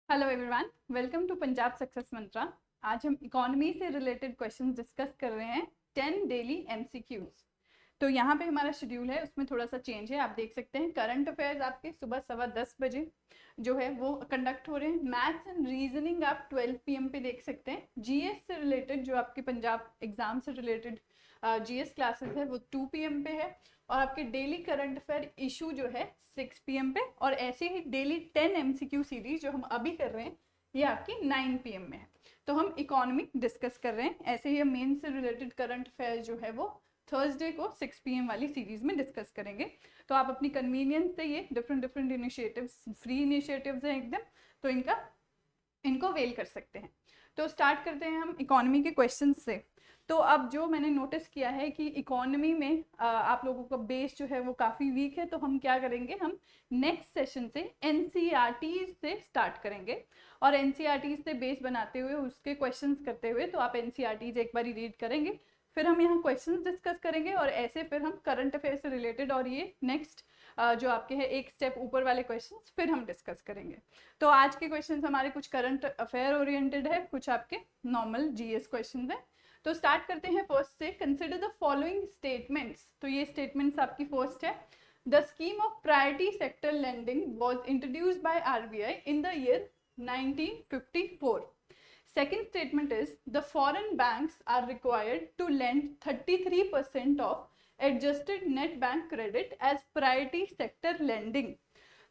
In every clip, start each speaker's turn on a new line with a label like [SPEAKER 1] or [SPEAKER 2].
[SPEAKER 1] Hello everyone, welcome to Punjab success Mantra. आज हम economy से रिलेटेड क्वेश्चंस डिस्कस कर रहे हैं 10 डेली एमसीक्यूज। तो यहाँ पे हमारा शेड्यूल है, उसमें थोड़ा सा चेंज है। आप देख सकते हैं करंट अफेयर्स आपके सुबह 10:15 बजे जो है वो कंडक्ट हो रहे हैं। मैथ्स एंड रीजनिंग आप 12 PM पे देख सकते हैं। जीएस से रिलेटेड जो आपके पंजाब एग्जाम से रिलेटेड जीएस क्लासेस है वो 2 PM पे है। और आपके डेली करंट अफेयर इशू जो है 6 PM पे। और ऐसे ही डेली 10 MCQ सीरीज जो हम अभी कर रहे हैं ये आपकी 9 PM में है। तो हम इकोनॉमी डिस्कस कर रहे हैं। ऐसे ही हम मेन से रिलेटेड करंट अफेयर जो है वो थर्सडे को 6 PM वाली सीरीज में डिस्कस करेंगे। तो आप अपनी कन्वीनियंस से ये डिफरेंट इनिशिएटिव्स, फ्री इनिशिएटिव्स हैं एकदम, तो इनको वेल कर सकते हैं। तो स्टार्ट करते हैं हम इकोनॉमी के क्वेश्चन से। तो अब जो मैंने नोटिस किया है कि इकोनॉमी में आप लोगों का बेस जो है वो काफ़ी वीक है। तो हम क्या करेंगे, हम नेक्स्ट सेशन से एनसीईआरटीज से स्टार्ट करेंगे। और एनसीईआरटीज से बेस बनाते हुए उसके क्वेश्चंस करते हुए तो आप एनसीईआरटीज एक बार रीड करेंगे, फिर हम यहाँ क्वेश्चंस डिस्कस करेंगे और ऐसे फिर हम करंट अफेयर से रिलेटेड और ये नेक्स्ट जो आपके हैं एक स्टेप ऊपर वाले क्वेश्चंस फिर हम डिस्कस करेंगे। तो आज के क्वेश्चंस हमारे कुछ करंट अफेयर ओरिएंटेड है, कुछ आपके नॉर्मल जीएस क्वेश्चंस है। तो स्टार्ट करते हैं फर्स्ट से। Consider the following statements. तो ये स्टेटमेंट्स आपकी फर्स्ट है। The scheme of priority sector lending was introduced by RBI in the year 1954. Second statement is the foreign banks are required to lend 33% of adjusted net bank credit as priority sector lending.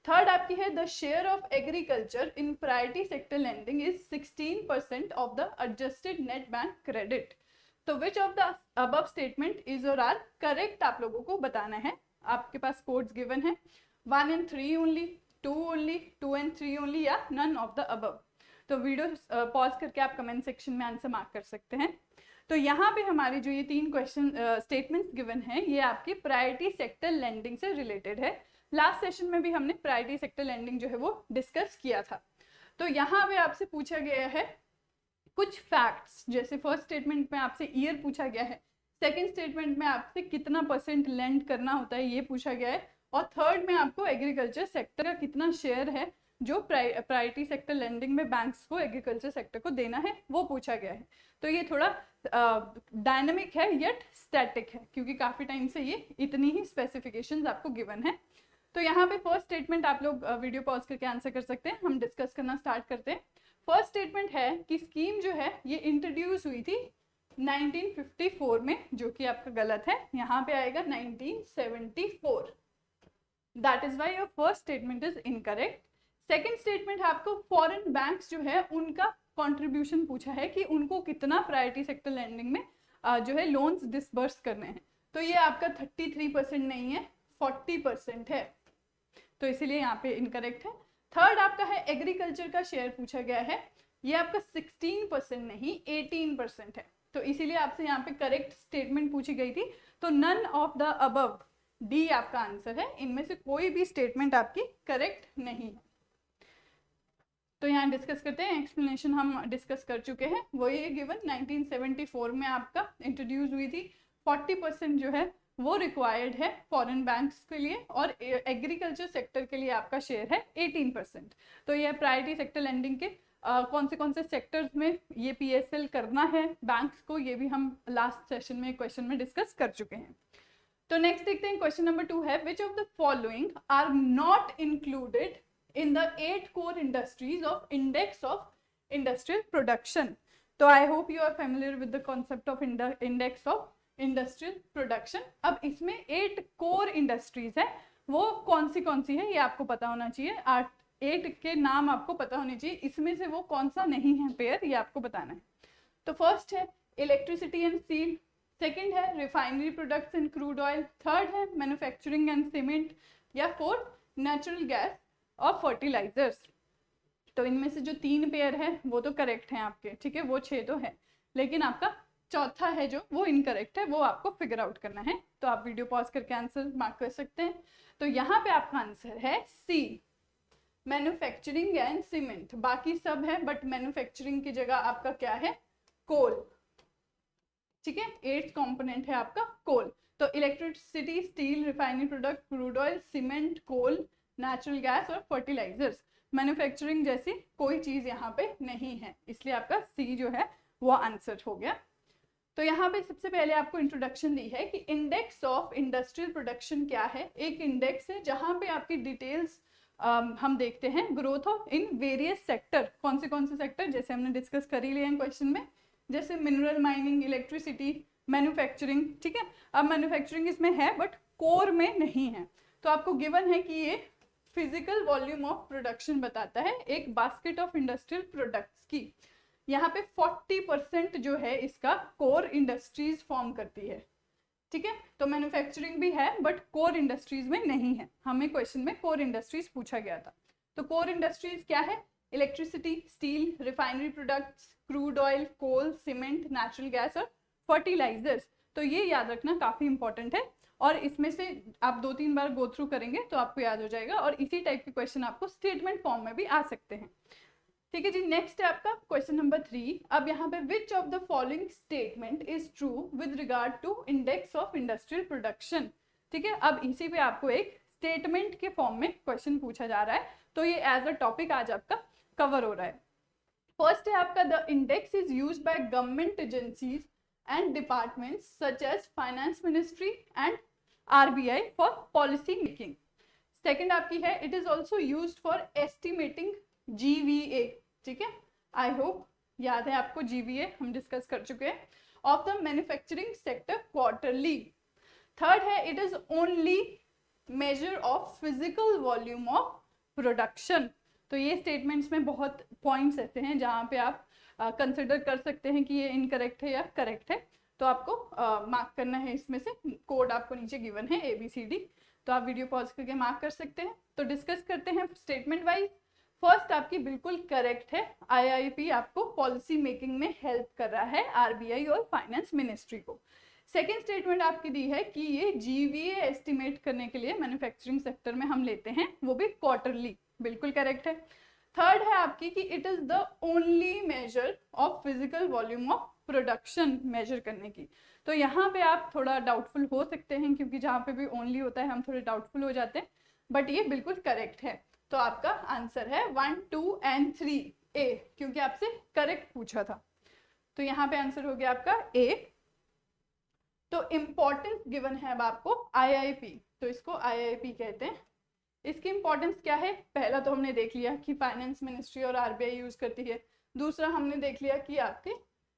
[SPEAKER 1] Third आपकी है the share of agriculture in priority sector lending is 16% of the adjusted net bank credit. तो which of the above statement is और are correct आप लोगों को बताना है। आपके पास कोड्स गिवन है 1 and 3 only, 2 only, 2 and 3 only, या नन ऑफ द अबव। तो वीडियो पॉज करके आप कमेंट सेक्शन में आंसर मार्क कर सकते हैं। तो यहाँ पे हमारे जो ये 3 क्वेश्चन स्टेटमेंट्स गिवन हैं ये आपकी प्रायोरिटी सेक्टर लेंडिंग से रिलेटेड है। लास्ट सेशन में भी हमने प्रायोरिटी सेक्टर लेंडिंग जो है वो डिस्कस किया था। तो यहाँ पे आपसे पूछा गया है कुछ फैक्ट्स, जैसे फर्स्ट स्टेटमेंट में आपसे ईयर पूछा गया है, सेकंड स्टेटमेंट में आपसे कितना % लेंड करना होता है ये पूछा गया है, और थर्ड में आपको एग्रीकल्चर सेक्टर का कितना शेयर है जो प्रायोरिटी सेक्टर लेंडिंग में बैंक्स को एग्रीकल्चर सेक्टर को देना है वो पूछा गया है। तो ये थोड़ा डायनामिक है येट स्टैटिक है, क्योंकि काफ़ी टाइम से ये इतनी ही स्पेसिफिकेशंस आपको गिवन है। तो यहाँ पे फर्स्ट स्टेटमेंट आप लोग वीडियो पॉज करके आंसर कर सकते हैं। हम डिस्कस करना स्टार्ट करते हैं। फर्स्ट स्टेटमेंट है कि स्कीम जो है ये इंट्रोड्यूस हुई थी 1954 में, जो कि आपका गलत है। यहाँ पे आएगा 1974। That is why your first statement is incorrect. Second statement है आपको फॉरेन बैंक्स जो है उनका कॉन्ट्रीब्यूशन पूछा है कि उनको कितना प्रायोरिटी सेक्टर लैंडिंग में जो है लोन्स डिसबर्स करने हैं। तो ये आपका 33% नहीं है, 40% है, तो इसीलिए यहाँ पे इनकरेक्ट है। थर्ड आपका है एग्रीकल्चर का शेयर पूछा गया है, ये आपका 16% नहीं 18% है, तो इसीलिए आपसे यहाँ पे करेक्ट स्टेटमेंट पूछी गई थी। तो none of the above, D आपका आंसर है। इनमें से कोई भी स्टेटमेंट आपकी करेक्ट नहीं है। तो यहाँ डिस्कस करते हैं। एक्सप्लेनेशन हम डिस्कस कर चुके हैं। वो ये गिवन 1974 में आपका इंट्रोड्यूस हुई थी। 40% जो है वो रिक्वायर्ड है फॉरेन बैंक्स के लिए, और एग्रीकल्चर सेक्टर के लिए आपका शेयर है 18%। तो ये प्रायोरिटी सेक्टर लेंडिंग के कौन से सेक्टर्स में ये पीएसएल करना है बैंक्स को, ये भी हम लास्ट सेशन में क्वेश्चन में डिस्कस कर चुके हैं। तो नेक्स्ट देखते हैं क्वेश्चन नंबर 2 है which of the following are not included in the 8 core industries of index of industrial production. तो I hope you are familiar with the concept of index of industrial production. अब इसमें 8 core industries है, वो कौन सी है ये आपको पता होना चाहिए। 8 के नाम आपको पता होने चाहिए, इसमें से वो कौन सा नहीं है पेयर ये आपको बताना है। तो फर्स्ट है इलेक्ट्रिसिटी एंड स्टील, सेकेंड है refinery products and crude oil, third है मैन्युफैक्चरिंग एंड सीमेंट, या फोर्थ नेचुरल गैस और फर्टिलाइजर्स। तो इनमें से जो 3 पेयर है वो तो करेक्ट हैं आपके, ठीक है, वो 6 तो है, लेकिन आपका चौथा है जो वो इनकरेक्ट है, वो आपको फिगर आउट करना है। तो आप वीडियो पॉज करके आंसर मार्क कर सकते हैं। तो यहाँ पे आपका आंसर है सी, मैन्युफैक्चरिंग एंड सीमेंट। बाकी सब है बट मैन्युफैक्चरिंग की जगह आपका क्या है, कोल, ठीक है। 8th कंपोनेंट है आपका कोल। तो electricity, steel, refinery product, crude oil, cement, coal, natural gas और फर्टिलाइजर्स। मैन्युफैक्चरिंग जैसी कोई चीज यहाँ पे नहीं है, इसलिए आपका सी जो है वो आंसर हो गया। तो यहाँ पे सबसे पहले आपको इंट्रोडक्शन दी है कि इंडेक्स ऑफ इंडस्ट्रियल प्रोडक्शन क्या है। एक इंडेक्स है जहाँ पे आपकी डिटेल्स हम देखते हैं growth of in various sector. कौन से सेक्टर, जैसे हमने डिस्कस कर ही लिए हैं क्वेश्चन में, जैसे मिनरल माइनिंग, इलेक्ट्रिसिटी, मैन्युफैक्चरिंग। ठीक है, अब मैन्युफैक्चरिंग इसमें है बट कोर में नहीं है। तो आपको गिवन है कि ये फिजिकल वॉल्यूम ऑफ प्रोडक्शन बताता है एक बास्केट ऑफ इंडस्ट्रियल प्रोडक्ट्स की। यहाँ पे 40% जो है इसका कोर इंडस्ट्रीज फॉर्म करती है। ठीक है, तो मैन्युफैक्चरिंग भी है बट कोर इंडस्ट्रीज में नहीं है। हमें क्वेश्चन में कोर इंडस्ट्रीज पूछा गया था। तो कोर इंडस्ट्रीज क्या है? Electricity, steel, refinery products, crude oil, coal, cement, natural gas और फर्टिलाइजर्स। तो ये याद रखना काफी इंपॉर्टेंट है, और इसमें से आप 2-3 बार गो थ्रू करेंगे तो आपको याद हो जाएगा, और इसी टाइप के क्वेश्चन आपको स्टेटमेंट फॉर्म में भी आ सकते हैं। ठीक है जी, नेक्स्ट है आपका क्वेश्चन नंबर 3। अब यहाँ पे which of the following statement is true with regard to index of industrial production. ठीक है, अब इसी पे आपको एक स्टेटमेंट के फॉर्म में क्वेश्चन पूछा जा रहा है, तो ये एज अ टॉपिक आज आपका कवर हो रहा है। फर्स्ट है आपका the index is used by government agencies and departments such as finance ministry and RBI for policy making. Second आपकी है it is also used for estimating GVA। ठीक है, आई होप याद है आपको GVA, हम डिस्कस कर चुके हैं, of the manufacturing sector quarterly. Third है it is only major of physical volume of production. तो ये स्टेटमेंट्स में बहुत पॉइंट्स ऐसे हैं जहाँ पे आप कंसिडर कर सकते हैं कि ये इनकरेक्ट है या करेक्ट है, तो आपको मार्क करना है। इसमें से कोड आपको नीचे गिवन है ABCD, तो आप वीडियो पॉज करके मार्क कर सकते हैं। तो डिस्कस करते हैं स्टेटमेंट वाइज। फर्स्ट आपकी बिल्कुल करेक्ट है, IIP आपको पॉलिसी मेकिंग में हेल्प कर रहा है RBI और फाइनेंस मिनिस्ट्री को। सेकेंड स्टेटमेंट आपकी दी है कि ये GVA एस्टिमेट करने के लिए मैन्युफैक्चरिंग सेक्टर में हम लेते हैं, वो भी क्वार्टरली, बिल्कुल करेक्ट है। थर्ड है आपकी कि it is the only major of physical volume of production measure करने की। तो यहाँ पे आप थोड़ा डाउटफुल हो सकते हैं, क्योंकि जहाँ पे भी ओनली होता है हम थोड़े डाउटफुल हो जाते हैं, बट ये बिल्कुल करेक्ट है। तो आपका आंसर है 1, 2 एंड 3A, क्योंकि आपसे करेक्ट पूछा था। तो यहाँ पे आंसर हो गया आपका A। तो इंपॉर्टेंस गिवन है अब आपको IIP, तो इसको IIP कहते हैं। इसकी इंपॉर्टेंस क्या है? पहला तो हमने देख लिया कि फाइनेंस मिनिस्ट्री और RBI यूज करती है। दूसरा हमने देख लिया कि आपके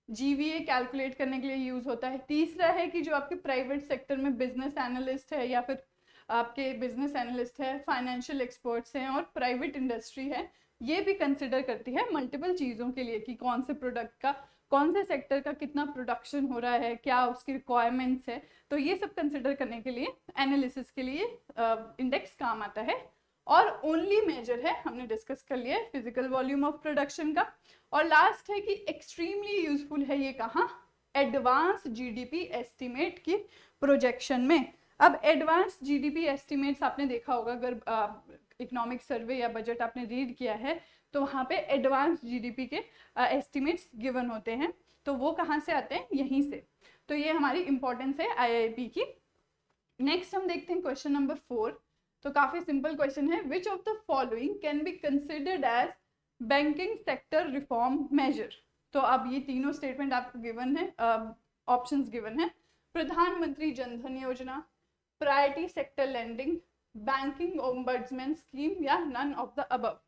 [SPEAKER 1] GVA कैलकुलेट करने के लिए यूज होता है। तीसरा है कि जो आपके प्राइवेट सेक्टर में बिजनेस एनालिस्ट है या फिर आपके बिजनेस एनालिस्ट है, फाइनेंशियल एक्सपर्ट्स हैं और प्राइवेट इंडस्ट्री है, ये भी कंसिडर करती है मल्टीपल चीज़ों के लिए कि कौन से प्रोडक्ट का, कौन से सेक्टर का कितना प्रोडक्शन हो रहा है, क्या उसकी रिक्वायरमेंट्स है। तो ये सब कंसिडर करने के लिए, एनालिसिस के लिए इंडेक्स काम आता है। और ओनली मेजर है, हमने डिस्कस कर लिया है, फिजिकल वॉल्यूम ऑफ प्रोडक्शन का। और लास्ट है कि एक्सट्रीमली यूजफुल है ये कहाँ? एडवांस GDP एस्टिमेट की प्रोजेक्शन में। अब एडवांस GDP एस्टिमेट्स आपने देखा होगा, अगर इकोनॉमिक सर्वे या बजट आपने रीड किया है तो वहाँ पे एडवांस GDP के एस्टिमेट्स गिवन होते हैं। तो वो कहाँ से आते हैं? यहीं से। तो ये हमारी इंपॉर्टेंस है IIP की। नेक्स्ट हम देखते हैं क्वेश्चन नंबर 4। तो काफी सिंपल क्वेश्चन है, which of the following can be considered as banking sector reform measure. तो अब ये तीनों स्टेटमेंट आपको गिवन है, ऑप्शंस गिवन है। प्रधानमंत्री जनधन योजना, priority sector lending, banking ombudsman scheme या नन ऑफ द अबव।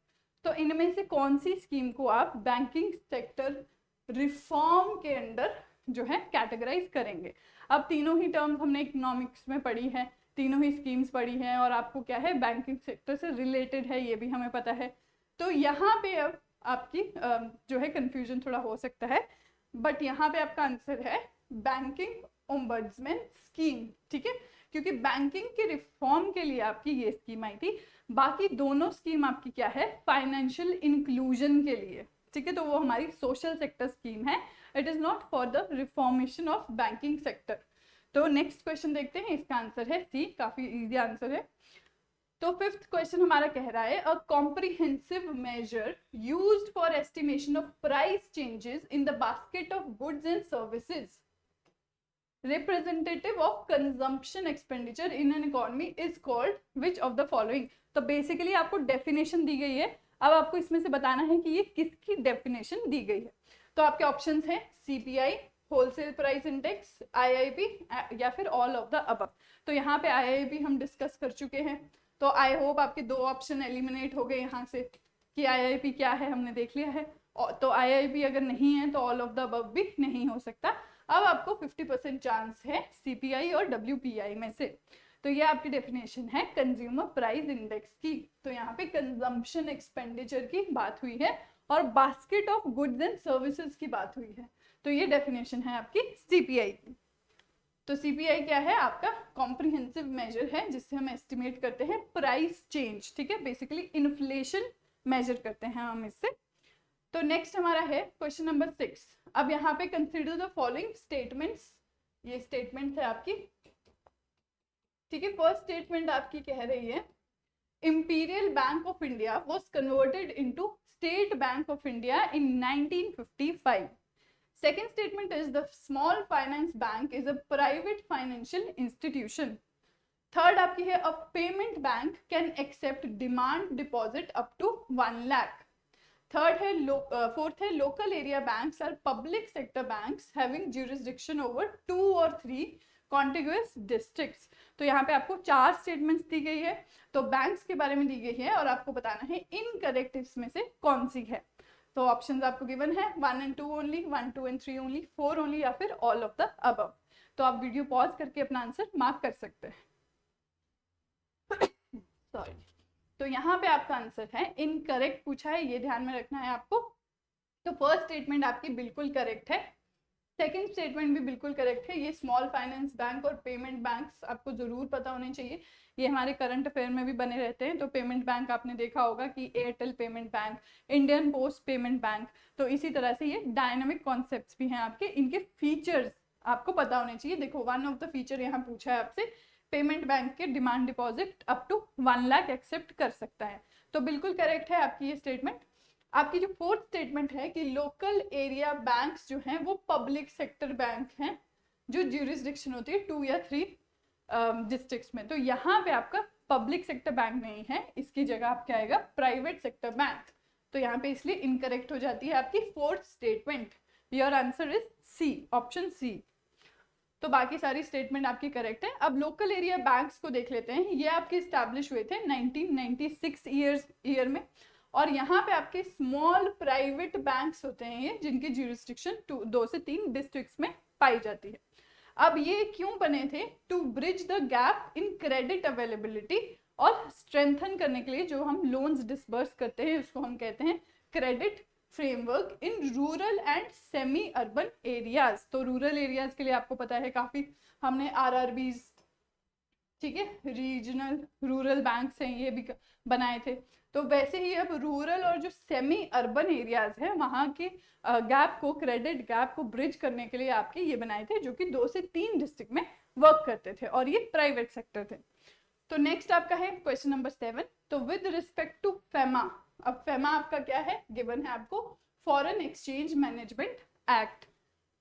[SPEAKER 1] तो इनमें से कौन सी स्कीम को आप बैंकिंग सेक्टर रिफॉर्म के अंडर जो है कैटेगराइज करेंगे? अब तीनों ही टर्म्स हमने इकोनॉमिक्स में पढ़ी है, तीनों ही स्कीम्स पढ़ी हैं, और आपको क्या है बैंकिंग सेक्टर से रिलेटेड है ये भी हमें पता है। तो यहाँ पे अब आपकी जो है कंफ्यूजन थोड़ा हो सकता है, बट यहाँ पे आपका आंसर है बैंकिंग ओम्बड्समैन स्कीम। ठीक है, क्योंकि बैंकिंग के रिफॉर्म के लिए आपकी ये स्कीम आई थी, बाकी दोनों स्कीम आपकी क्या है? फाइनेंशियल इंक्लूजन के लिए। ठीक है, तो वो हमारी सोशल सेक्टर स्कीम है, it is not for the reformation of banking sector. तो नेक्स्ट क्वेश्चन देखते हैं, इसका आंसर है सी, काफी इजी आंसर है। तो फिफ्थ क्वेश्चन हमारा कह रहा है a comprehensive measure used for estimation of price changes in the basket of goods and services representative of consumption expenditure in an economy is called which of the following। तो basically आपको definition दी गई है, अब आपको इसमें से बताना है कि ये किसकी डेफिनेशन दी गई है। तो आपके ऑप्शंस हैं CPI, wholesale price index, IIP या फिर ऑल ऑफ द अबव। तो यहाँ पे आईआईपी हम डिस्कस कर चुके हैं, तो आई होप आपके 2 ऑप्शन एलिमिनेट हो गए यहाँ से कि आईआईपी क्या है, हमने देख लिया है। तो आईआईपी अगर नहीं है तो ऑल ऑफ द अबव भी नहीं हो सकता। अब आपको 50% चांस है सीपीआई और डब्ल्यूपीआई में से। तो ये आपकी डेफिनेशन है कंज्यूमर प्राइस इंडेक्स की। तो यहाँ पे कंजम्पशन एक्सपेंडिचर की बात हुई है और basket of goods and services की बात हुई है। तो ये डेफिनेशन है आपकी सीपीआई की। तो सीपीआई क्या है? आपका कॉम्प्रिहेंसिव मेजर है जिससे हम एस्टिमेट करते हैं प्राइस चेंज, ठीक है, बेसिकली इन्फ्लेशन मेजर करते हैं हम इससे। तो नेक्स्ट हमारा है क्वेश्चन नंबर 6। अब यहाँ पे कंसिडर द फॉलोइंग स्टेटमेंट्स, ये स्टेटमेंट है आपकी, ठीक है। फर्स्ट स्टेटमेंट आपकी कह रही है imperial bank of India was converted into state bank of India in 1955। Second statement is the small finance bank is a private financial institution. Third आपकी है a payment bank can accept demand deposit up to 1 lakh. Third है fourth है local area banks are public sector banks having jurisdiction over 2 or 3 contiguous districts. तो यहाँ पे आपको 4 statements दी गई है, तो बैंक्स के बारे में दी गई है और आपको बताना है इनकरेक्ट इसमें से कौन सी है। तो ऑप्शंस आपको गिवन है 1 and 2 only, 1, 2 and 3 only, 4 only या फिर ऑल ऑफ द अबव। तो आप वीडियो पॉज करके अपना आंसर मार्क कर सकते हैं। सॉरी। तो यहाँ पे आपका आंसर है इनकरेक्ट पूछा है, ये ध्यान में रखना है आपको। तो फर्स्ट स्टेटमेंट आपकी बिल्कुल करेक्ट है, सेकंड स्टेटमेंट भी बिल्कुल करेक्ट है। ये स्मॉल फाइनेंस बैंक और पेमेंट बैंक्स आपको जरूर पता होने चाहिए, ये हमारे करंट अफेयर में भी बने रहते हैं। तो पेमेंट बैंक आपने देखा होगा कि Airtel payment bank, Indian post payment bank, तो इसी तरह से ये डायनामिक कॉन्सेप्ट्स भी हैं आपके, इनके फीचर्स आपको पता होने चाहिए। देखो वन ऑफ द फीचर यहाँ पूछा है आपसे, पेमेंट बैंक के demand deposit up to 1 lakh accept कर सकता है। तो बिल्कुल करेक्ट है आपकी ये स्टेटमेंट। आपकी जो फोर्थ स्टेटमेंट है कि लोकल एरिया बैंक्स जो हैं वो पब्लिक सेक्टर बैंक हैं जो ज्यूरिसडिक्शन होती है 2 या 3 डिस्ट्रिक्ट्स में। तो यहाँ पे आपका पब्लिक सेक्टर बैंक नहीं है, इसकी जगह आपका आएगा प्राइवेट सेक्टर बैंक। तो यहाँ पे इसलिए इनकरेक्ट हो जाती है आपकी fourth statement. Your answer is C, option C. तो बाकी सारी स्टेटमेंट आपकी करेक्ट है। अब लोकल एरिया बैंक्स को देख लेते हैं। ये आपके स्टैब्लिश हुए थे 1996 ईयर में, और यहाँ पे आपके स्मॉल प्राइवेट बैंक्स होते हैं ये, जिनकी ज्यूरिसडिक्शन 2 से 3 डिस्ट्रिक्ट्स में पाई जाती है। अब ये क्यों बने थे? To bridge the gap in credit availability, और स्ट्रेंथन करने के लिए जो हम लोन्स डिसबर्स करते हैं उसको हम कहते हैं credit framework in rural and semi urban areas. तो रूरल एरियाज के लिए आपको पता है काफी हमने आरआरबीज, ठीक है, रीजनल रूरल बैंक्स हैं, ये भी बनाए थे। तो वैसे ही अब रूरल और जो सेमी अर्बन एरियाज है वहाँ के गैप को, क्रेडिट गैप को ब्रिज करने के लिए आपके ये बनाए थे, जो कि 2 से 3 डिस्ट्रिक्ट में वर्क करते थे और ये प्राइवेट सेक्टर थे। तो नेक्स्ट आपका है क्वेश्चन नंबर 7। तो विद रिस्पेक्ट टू फेमा, अब फेमा आपका क्या है? गिवन है आपको foreign exchange management act.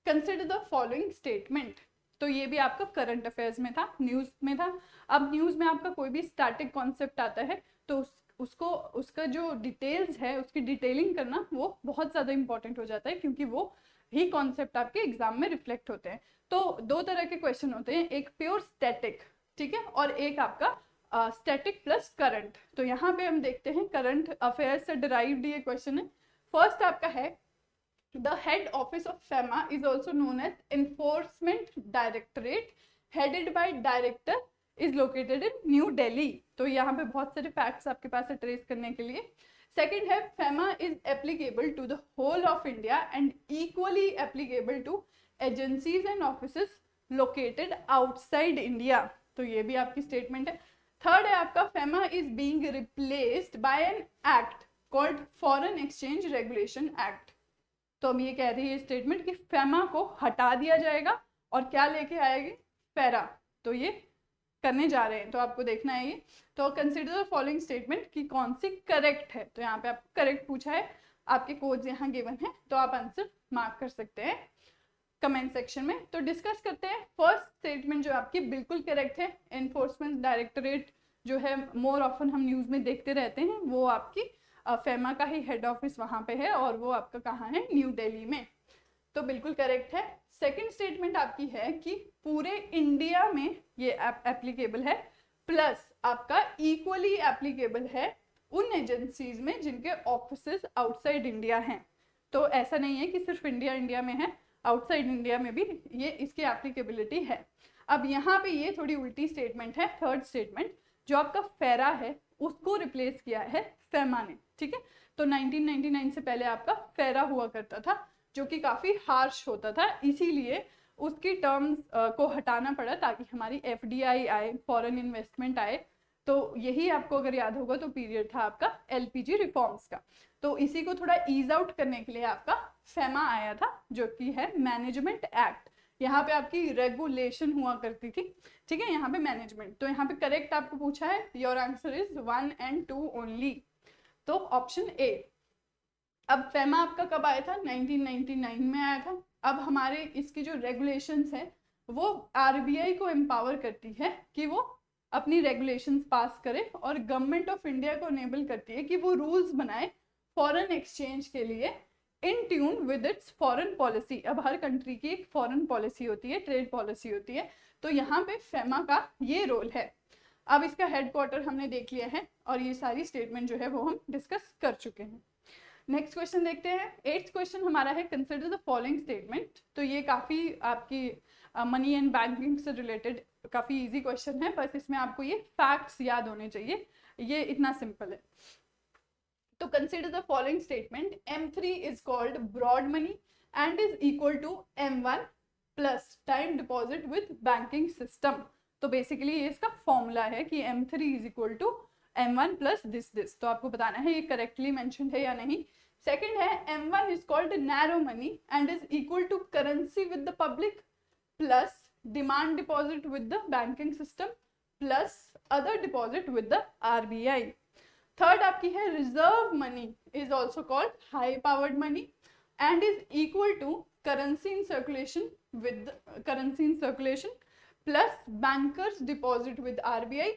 [SPEAKER 1] Consider the following statement. तो ये भी आपका करंट अफेयर्स में था, न्यूज में था। अब न्यूज में आपका कोई भी स्टैटिक कॉन्सेप्ट आता है तो उसका जो डिटेल्स है उसकी डिटेलिंग करना वो बहुत ज़्यादा इंपॉर्टेंट हो जाता है, क्योंकि वो ही कॉन्सेप्ट आपके एग्जाम में रिफ्लेक्ट होते हैं। तो 2 तरह के क्वेश्चन होते हैं, एक प्योर स्टैटिक, ठीक है, और एक आपका स्टैटिक प्लस करंट। तो यहाँ पे हम देखते हैं करंट अफेयर्स से डिराइव्ड ये क्वेश्चन है। फर्स्ट आपका है the head office of FEMA is also known as enforcement directorate headed by director is located in New Delhi. तो यहाँ पे बहुत सारे फैक्ट्स आपके पास है ट्रेस करने के लिए। सेकेंड है FEMA is applicable to the whole of India and equally applicable to agencies and offices located outside India. तो ये भी आपकी स्टेटमेंट है। थर्ड है आपका FEMA is being replaced by an act called foreign exchange regulation act. तो अब ये कह रही है स्टेटमेंट कि फेमा को हटा दिया जाएगा और क्या लेके आएगी? फेरा। तो ये करने जा रहे हैं, तो आपको देखना है ये। तो कंसिडर द फॉलोइंग स्टेटमेंट कि कौन सी करेक्ट है। तो यहाँ पे आपको करेक्ट पूछा है, आपके कोड्स यहाँ गिवन है, तो आप आंसर मार्क कर सकते हैं कमेंट सेक्शन में। तो डिस्कस करते हैं। फर्स्ट स्टेटमेंट जो आपकी बिल्कुल करेक्ट है, एनफोर्समेंट डायरेक्टरेट जो है मोर ऑफन हम न्यूज में देखते रहते हैं, वो आपकी फेमा का ही हेड ऑफिस वहाँ पे है और वो आपका कहाँ है, न्यू दिल्ली में। तो बिल्कुल करेक्ट है। सेकंड स्टेटमेंट आपकी है कि पूरे इंडिया में ये एप्लीकेबल है, प्लस आपका इक्वली एप्लीकेबल है उन एजेंसीज में जिनके ऑफिसेस आउटसाइड इंडिया हैं। तो ऐसा नहीं है कि सिर्फ इंडिया में है, आउटसाइड इंडिया में भी ये इसकी एप्लीकेबिलिटी है। अब यहाँ पे ये थोड़ी उल्टी स्टेटमेंट है, थर्ड स्टेटमेंट, जो आपका फेरा है उसको रिप्लेस किया है फेमा ने, ठीक है। तो 1999 से पहले आपका फेरा हुआ करता था, जो कि काफ़ी हार्श होता था, इसीलिए उसकी टर्म्स को हटाना पड़ा ताकि हमारी FDI आए, फॉरेन इन्वेस्टमेंट आए। तो यही आपको अगर याद होगा तो पीरियड था आपका LPG रिफॉर्म्स का। तो इसी को थोड़ा ईज आउट करने के लिए आपका फेमा आया था, जो कि है मैनेजमेंट एक्ट। यहाँ पे आपकी रेगुलेशन हुआ करती थी, ठीक है, यहाँ पे मैनेजमेंट। तो यहाँ पे करेक्ट आपको पूछा है, your answer is 1 and 2 only, तो ऑप्शन ए। अब फेमा आपका कब आया था, 1999 में आया था। अब हमारे इसकी जो रेगुलेशंस है वो RBI को एम्पावर करती है कि वो अपनी रेगुलेशंस पास करे, और गवर्नमेंट ऑफ इंडिया को एनेबल करती है कि वो रूल्स बनाए फॉरेन एक्सचेंज के लिए in tune with its foreign policy. अब हर कंट्री की एक फॉरेन पॉलिसी होती है, ट्रेड पॉलिसी होती है, तो यहाँ पे फेमा का ये रोल है। अब इसका हेडक्वार्टर हमने देख लिया है और ये सारी स्टेटमेंट जो है वो हम डिस्कस कर चुके हैं। नेक्स्ट क्वेश्चन देखते हैं। 8th क्वेश्चन हमारा है, कंसिडर द फॉलोइंग स्टेटमेंट। तो ये काफ़ी आपकी मनी एंड बैंकिंग से रिलेटेड काफ़ी इजी क्वेश्चन है, बस इसमें आपको ये फैक्ट्स याद होने चाहिए, ये इतना सिंपल है। तो consider the following statement, M3 is called broad money and is equal to M1 plus time deposit with banking system. तो बेसिकली ये इसका फॉर्मूला है कि M3 is equal to M1 plus this. तो आपको बताना है ये करेक्टली मेंशन है या नहीं। सेकंड है, M1 is called narrow money and is equal to currency with the public plus demand deposit with the banking system plus other deposit with the RBI। Third आपकी है, reserve money is also called high powered money and is equal to currency in circulation plus bankers deposit with RBI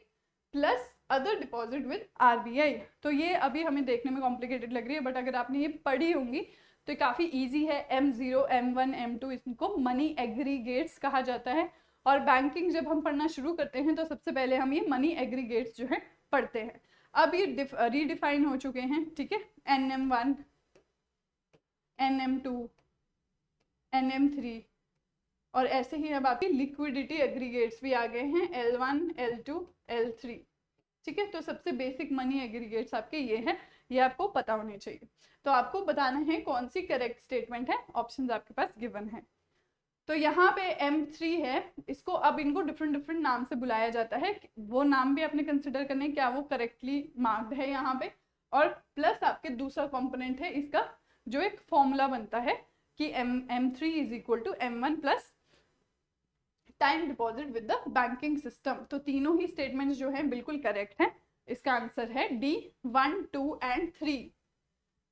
[SPEAKER 1] plus other deposit with RBI। तो ये अभी हमें देखने में complicated लग रही है, बट अगर आपने ये पढ़ी होंगी तो ये काफ़ी इजी है। M0, M1, M2 इसको मनी एग्रीगेट्स कहा जाता है, और बैंकिंग जब हम पढ़ना शुरू करते हैं तो सबसे पहले हम ये मनी एग्रीगेट्स जो है पढ़ते हैं। अब ये रीडिफाइन हो चुके हैं, ठीक है, NM1, NM2, NM3, और ऐसे ही अब आपकी लिक्विडिटी एग्रीगेट्स भी आ गए हैं, L1, L2, L3, ठीक है। तो सबसे बेसिक मनी एग्रीगेट्स आपके ये हैं, ये आपको पता होने चाहिए। तो आपको बताना है कौन सी करेक्ट स्टेटमेंट है, ऑप्शंस आपके पास गिवन है। तो यहाँ पे M3 है, इसको अब इनको डिफरेंट नाम से बुलाया जाता है, वो नाम भी आपने कंसिडर करने क्या वो करेक्टली मार्क्ड है यहाँ पे, और प्लस आपके दूसरा कंपोनेंट है इसका, जो एक फॉर्मूला बनता है कि M3 is equal to M1 plus time deposit with the banking system. तो तीनों ही स्टेटमेंट्स जो हैं बिल्कुल करेक्ट हैं। इसका आंसर है D, 1, 2 and 3।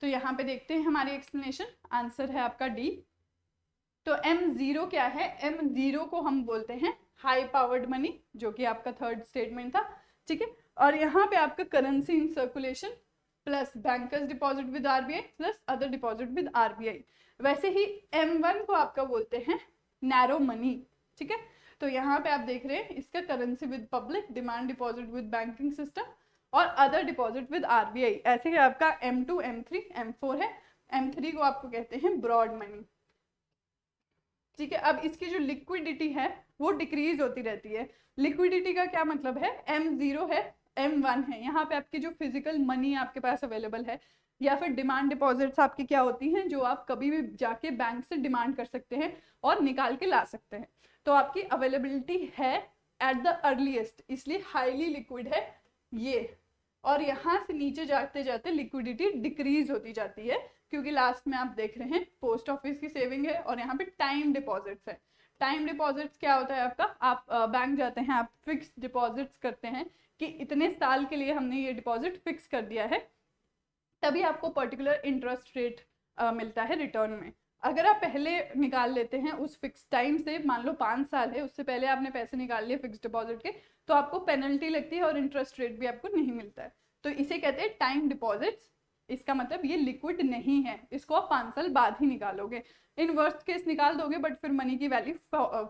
[SPEAKER 1] तो यहाँ पे देखते हैं हमारी एक्सप्लेनेशन, आंसर है आपका D। तो M0 क्या है, M0 को हम बोलते हैं हाई पावर्ड मनी, जो कि आपका थर्ड स्टेटमेंट था, ठीक है। और यहाँ पे आपका currency in circulation plus bankers deposit with RBI plus other deposit with RBI। वैसे ही M1 को आपका बोलते हैं नैरो मनी, ठीक है। तो यहाँ पे आप देख रहे हैं इसका currency with public, demand deposit with banking system और अदर डिपॉजिट विद RBI। ऐसे ही आपका M2, M3, M4 है। M3 को आपको कहते हैं ब्रॉड मनी, ठीक है। अब इसकी जो लिक्विडिटी है वो डिक्रीज होती रहती है। लिक्विडिटी का क्या मतलब है, M0 है, M1 है, यहाँ पे आपकी जो फिजिकल मनी आपके पास अवेलेबल है, या फिर डिमांड डिपॉजिट्स आपकी क्या होती हैं, जो आप कभी भी जाके बैंक से डिमांड कर सकते हैं और निकाल के ला सकते हैं। तो आपकी अवेलेबिलिटी है एट द अर्लीस्ट, इसलिए हाईली लिक्विड है ये। और यहाँ से नीचे जाते जाते लिक्विडिटी डिक्रीज होती जाती है, क्योंकि लास्ट में आप देख रहे हैं पोस्ट ऑफिस की सेविंग है और यहाँ पे टाइम डिपॉजिट्स है। टाइम डिपॉजिट्स क्या होता है आपका, आप बैंक जाते हैं, आप फिक्स डिपॉजिट्स करते हैं कि इतने साल के लिए हमने ये डिपॉजिट फिक्स कर दिया है, तभी आपको पर्टिकुलर इंटरेस्ट रेट मिलता है रिटर्न में। अगर आप पहले निकाल लेते हैं उस फिक्स टाइम से, मान लो 5 साल है, उससे पहले आपने पैसे निकाल लिए फिक्स डिपॉजिट के, तो आपको पेनल्टी लगती है और इंटरेस्ट रेट भी आपको नहीं मिलता है। तो इसे कहते हैं टाइम डिपॉजिट्स। इसका मतलब ये लिक्विड नहीं है, इसको आप 5 साल बाद ही निकालोगे। इन वर्स्ट केस निकाल दोगे बट फिर मनी की वैल्यू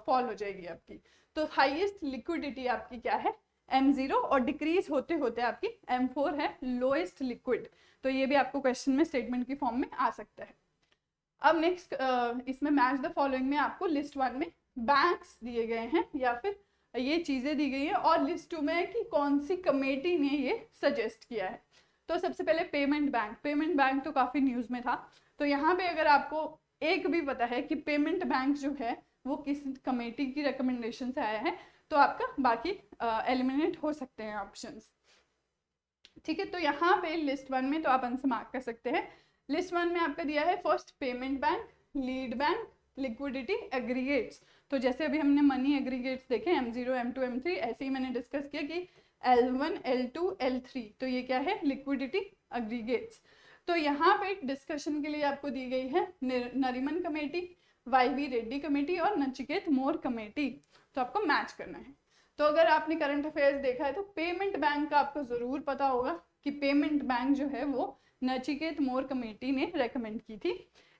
[SPEAKER 1] फॉल हो जाएगी आपकी। तो हाईएस्ट लिक्विडिटी आपकी क्या है, M0, और डिक्रीज होते होते आपकी M4 है, लोएस्ट लिक्विड। तो ये भी आपको क्वेश्चन में स्टेटमेंट की फॉर्म में आ सकता है। अब नेक्स्ट इसमें मैच द फॉलोइंग में आपको लिस्ट 1 में बैंक्स दिए गए हैं या फिर ये चीजें दी गई है, और लिस्ट 2 में है कि कौन सी कमेटी ने ये सजेस्ट किया है। तो सबसे पहले पेमेंट बैंक। पेमेंट बैंक तो काफी न्यूज में था, तो यहाँ पे अगर आपको एक भी पता है कि पेमेंट बैंक जो है वो किस कमेटी की रिकमेंडेशन से आया है, तो आपका बाकी एलिमिनेट हो सकते हैं ऑप्शंस। ठीक है, तो यहाँ पे लिस्ट 1 में तो आप आंसर मार्क कर सकते हैं। लिस्ट 1 में आपका दिया है first payment bank, lead bank, liquidity, aggregates. तो जैसे अभी हमने मनी एग्रीगेट्स देखे M0, M2, M3, ऐसे ही मैंने डिस्कस किया कि L1, L2, L3, तो ये क्या है, लिक्विडिटी एग्रीगेट्स। तो यहाँ पे डिस्कशन के लिए आपको दी गई है Nariman committee, YV Reddy committee और नचिकेत मोर कमेटी। तो आपको मैच करना है। तो अगर आपने करंट अफेयर्स देखा है तो पेमेंट बैंक का आपको जरूर पता होगा कि पेमेंट बैंक जो है वो नचिकेत मोर कमेटी ने रेकमेंड की थी।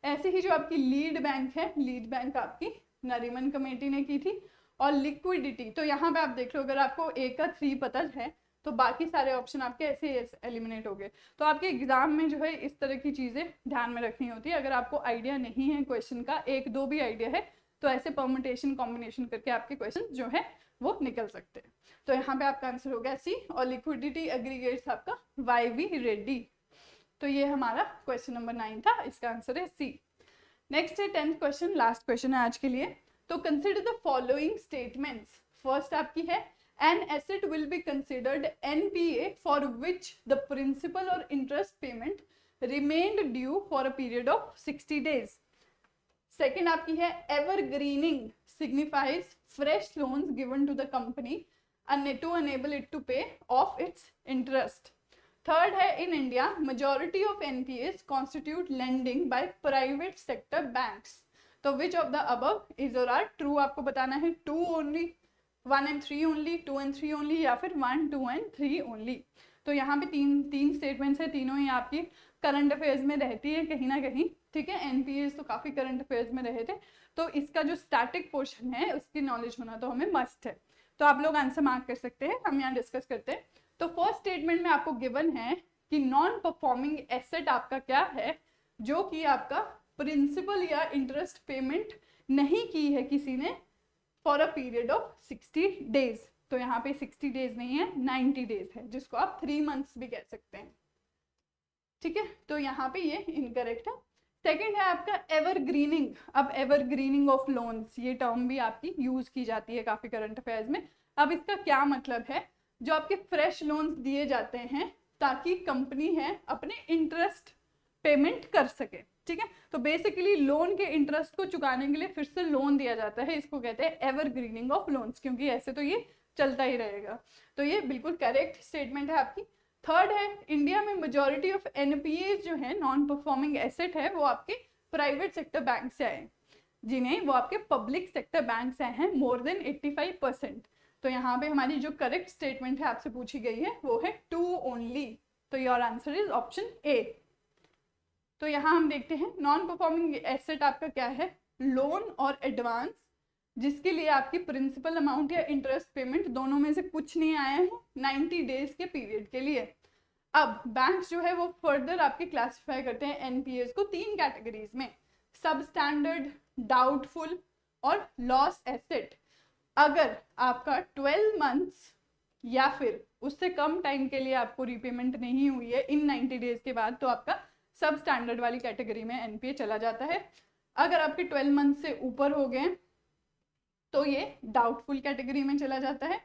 [SPEAKER 1] ऐसे ही जो आपकी लीड बैंक है, लीड बैंक आपकी नरीमन कमेटी ने की थी। और लिक्विडिटी, तो यहाँ पे आप देख लो अगर आपको A का 3 पता है तो बाकी सारे ऑप्शन आपके ऐसे एलिमिनेट हो गए। तो आपके एग्जाम में जो है इस तरह की चीजें ध्यान में रखनी होती है। अगर आपको आइडिया नहीं है क्वेश्चन का, 1-2 भी आइडिया है, तो ऐसे परमुटेशन कॉम्बिनेशन करके आपके क्वेश्चन जो है वो निकल सकते हैं। तो यहाँ पे आपका आंसर हो गया C, और लिक्विडिटी एग्रीगेट्स आपका YV रेड्डी। तो ये हमारा क्वेश्चन नंबर 9 था, इसका आंसर है C। नेक्स्ट है 10th क्वेश्चन, लास्ट क्वेश्चन है आज के लिए। तो consider the following statements. First आपकी है an asset will be considered NPA for which the principal or interest payment remained due for a period of 60 days. Second आपकी है evergreening signifies fresh loans given to the company and to enable it to pay off its interest. Third है in India majority of NPAs constitute lending by private sector banks. तो which of the above is or are true आपको बताना है, 2 only, 1 and 3 only, 2 and 3 only, या फिर 1, 2 and 3 only। तो यहाँ पे तीन स्टेटमेंट्स है, तीनों ही आपकी करंट अफेयर्स में रहती है कहीं ना कहीं। ठीक है, एनपीएस तो काफी करंट अफेयर्स में रहे थे, तो इसका जो स्टैटिक पोर्शन है उसकी नॉलेज होना तो हमें मस्ट है। तो आप लोग आंसर मार्क कर सकते हैं, हम यहाँ डिस्कस करते हैं। तो फर्स्ट स्टेटमेंट में आपको गिवन है कि नॉन परफॉर्मिंग एसेट आपका क्या है, जो कि आपका प्रिंसिपल या इंटरेस्ट पेमेंट नहीं की है किसी ने for a period of 60 days. तो यहाँ पे 60 डेज नहीं है, 90 डेज है, जिसको आप 3 मंथ्स भी कह सकते हैं। ठीक है, तो यहाँ पे ये इनकरेक्ट है। सेकंड है आपका एवरग्रीनिंग। अब एवरग्रीनिंग ऑफ लोन्स, ये टर्म भी आपकी यूज की जाती है काफी करंट अफेयर्स में। अब इसका क्या मतलब है, जो आपके फ्रेश लोन्स दिए जाते हैं ताकि कंपनी है अपने इंटरेस्ट पेमेंट कर सके। ठीक है, तो बेसिकली लोन के इंटरेस्ट को चुकाने के लिए फिर से लोन दिया जाता है, इसको कहते हैं एवरग्रीनिंग ऑफ लोन्स, क्योंकि ऐसे तो ये चलता ही रहेगा। तो ये बिल्कुल करेक्ट स्टेटमेंट है आपकी। थर्ड है इंडिया में मेजॉरिटी ऑफ एनपीए जो है नॉन परफॉर्मिंग एसेट है, वो आपके प्राइवेट सेक्टर बैंक से आए, जिन्हें वो आपके पब्लिक सेक्टर बैंक से आए हैं मोर देन 85%। तो यहाँ पे हमारी जो करेक्ट स्टेटमेंट है आपसे पूछी गई है वो है 2 ओनली। तो your answer is option A। तो यहाँ हम देखते हैं नॉन परफॉर्मिंग एसेट आपका क्या है, लोन और एडवांस, जिसके लिए आपकी प्रिंसिपल अमाउंट या इंटरेस्ट पेमेंट दोनों में से कुछ नहीं आया है 90 डेज के पीरियड के लिए। अब बैंक जो है वो फर्दर आपके क्लासिफाई करते हैं एनपीएस को 3 कैटेगरीज में, सब स्टैंडर्ड, डाउटफुल और लॉस एसेट। अगर आपका 12 मंथ्स या फिर उससे कम टाइम के लिए आपको रीपेमेंट नहीं हुई है इन 90 डेज के बाद, तो आपका सब स्टैंडर्ड वाली कैटेगरी में एनपीए चला जाता है। अगर आपके 12 मंथ से ऊपर हो गए तो ये डाउटफुल कैटेगरी में चला जाता है,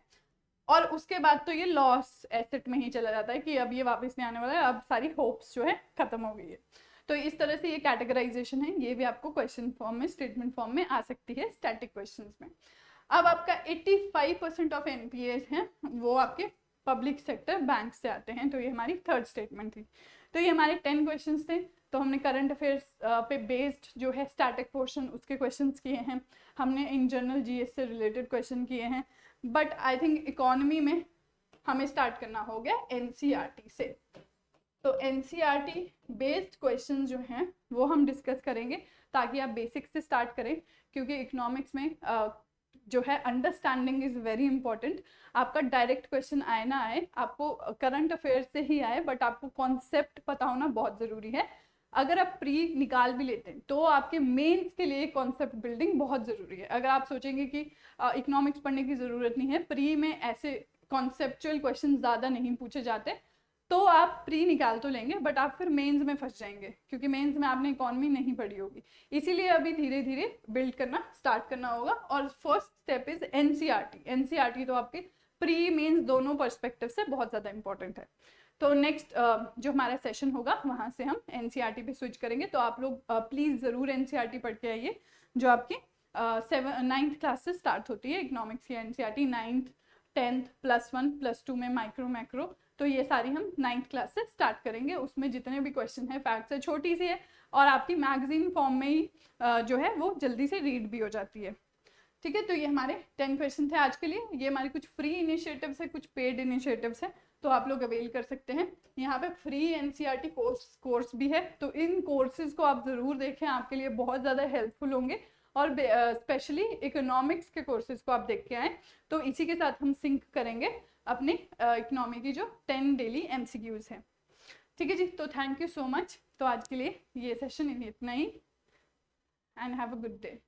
[SPEAKER 1] और उसके बाद तो ये लॉस एसेट में ही चला जाता है कि अब ये वापस नहीं आने वाला है, अब सारी होप्स जो है खत्म हो गई है। तो इस तरह से ये कैटेगराइजेशन है, ये भी आपको क्वेश्चन फॉर्म में, स्टेटमेंट फॉर्म में आ सकती है स्टैटिक क्वेश्चंस में। अब आपका 85% ऑफ एनपीएस हैं वो आपके पब्लिक सेक्टर बैंक से आते हैं। तो ये हमारी थर्ड स्टेटमेंट थी। तो ये हमारे 10 क्वेश्चंस थे। तो हमने करंट अफेयर्स पे बेस्ड जो है स्टैटिक पोर्शन उसके क्वेश्चंस किए हैं, हमने इन जनरल जीएस से रिलेटेड क्वेश्चन किए हैं, बट आई थिंक इकोनॉमी में हमें स्टार्ट करना हो गया एनसीईआरटी से। तो एनसीईआरटी बेस्ड क्वेश्चन जो हैं वो हम डिस्कस करेंगे, ताकि आप बेसिक से स्टार्ट करें, क्योंकि इकोनॉमिक्स में जो है अंडरस्टैंडिंग इज वेरी इंपॉर्टेंट। आपका डायरेक्ट क्वेश्चन आए ना आए, आपको करंट अफेयर से ही आए, बट आपको कॉन्सेप्ट पता होना बहुत ज़रूरी है। अगर आप प्री निकाल भी लेते हैं तो आपके मेंस के लिए कॉन्सेप्ट बिल्डिंग बहुत ज़रूरी है। अगर आप सोचेंगे कि इकोनॉमिक्स पढ़ने की ज़रूरत नहीं है, प्री में ऐसे कॉन्सेप्चुअल क्वेश्चन ज़्यादा नहीं पूछे जाते, तो आप प्री निकाल तो लेंगे, बट आप फिर मेंस में फंस जाएंगे, क्योंकि मेंस में आपने इकोनॉमी नहीं पढ़ी होगी। इसीलिए अभी धीरे धीरे बिल्ड करना स्टार्ट करना होगा। और first step is NCERT. NCERT तो आपके प्री मेंस दोनों पर्सपेक्टिव से बहुत ज़्यादा इंपॉर्टेंट है। तो नेक्स्ट जो हमारा सेशन होगा वहाँ से हम एनसीईआरटी पे स्विच करेंगे। तो आप लोग प्लीज़ ज़रूर एनसीईआरटी पढ़ के आइए, जो आपकी 9th क्लास से स्टार्ट होती है इकोनॉमिक्स की एनसीईआरटी। 9th 10th +1 +2 में माइक्रो मैक्रो, तो ये सारी हम 9th क्लास से स्टार्ट करेंगे। उसमें जितने भी क्वेश्चन है फैक्ट से छोटी सी है, और आपकी मैगजीन फॉर्म में ही जो है वो जल्दी से रीड भी हो जाती है। ठीक है, तो ये हमारे 10 क्वेश्चन थे आज के लिए। ये हमारे कुछ फ्री इनिशिएटिव्स है, कुछ पेड इनिशिएटिव्स है, तो आप लोग अवेल कर सकते हैं। यहाँ पे फ्री एनसीईआरटी कोर्स भी है, तो इन कोर्सेज को आप ज़रूर देखें, आपके लिए बहुत ज़्यादा हेल्पफुल होंगे। और स्पेशली इकोनॉमिक्स के कोर्सेज को आप देख के आएँ। तो इसी के साथ हम सिंक करेंगे अपने इकोनॉमी की जो 10 डेली MCQs हैं। ठीक है जी, तो थैंक यू सो मच। तो आज के लिए ये सेशन इतना ही, and have a good day.